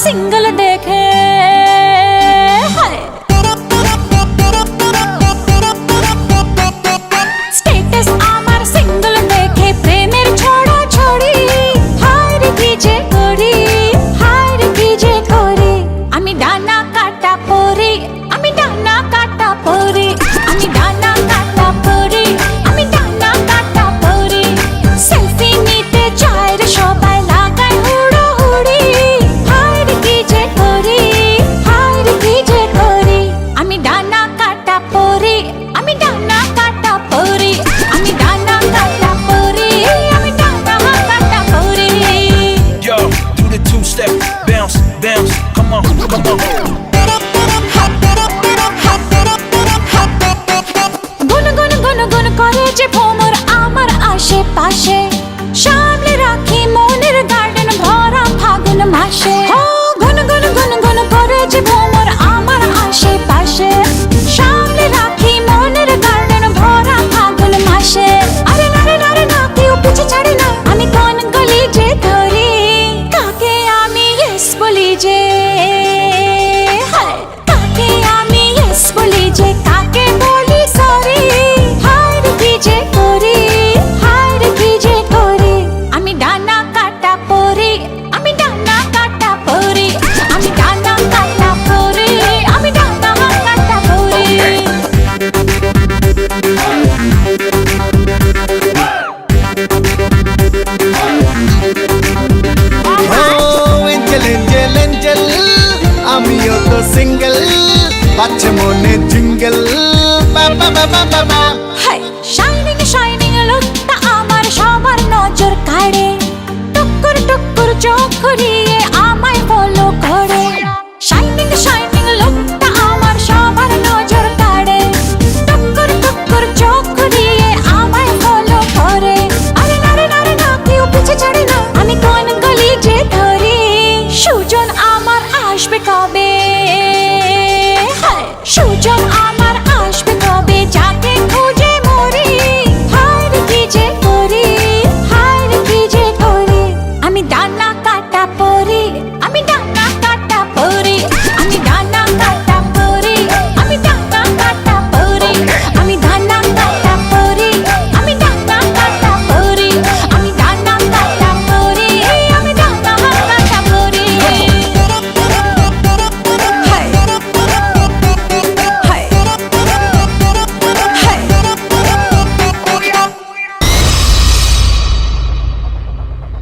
Single দেখে status আমার single দেখে প্রেমের ছড়া ছড়ি হায় রে কি যে করি হায় রে কি যে করি আমি ডানা কাটা পরি আমি ডানা কাটা পরি আমি ডানা কাটা পরি আমি ডানা কাটা পরি সেলফি নিতে চায় রে সবাই লাগায় হুড়োহুড়ি হায় রে কি যে করি হায় রে কি যে করি আমি ডানা কাটা পরি আমি ডানা কাটা পরি আমি ডানা কাটা পরি আমি ডানা কাটা পরি Yo, do the two-step, bounce, bounce, come on, come on. গুন গুন গুন গুন করে যে ভ্রমর আমার আশেপাশে সামনে রাখি মনের গার্ডেন ভরা ফাগুন মাসে গুন গুন গুন গুন করে যে ভ্রমর আমার আশেপাশে সামনে রাখি মনের গার্ডেন ভরা ফাগুন মাসে আরে না রে না রে না কেউ পিছে ছাড়ে না আমি কোন গলি যে ধরি কাকে আমি ইয়েস বলি যে কাকে আমি ইয়েস বলি যে কাকে বলি সরি হায় রে কি যে করি হায় রে কি যে করি আমি ডানা কাটা পরি আমি ডানা কাটা পরি আমি ডানা কাটা পরি আমি ডানা কাটা পরি এঞ্জেল এঞ্জেল এঞ্জেল আমিও তো সিঙ্গেল বাচ্চা মনে জিঙ্গেল বাবা বাবা বাবা হাই শাইনিং শাইনিং লুকটা আমার সবার নজর কাড়ে টুকুর টুকুর চোখ ঘুরিয়ে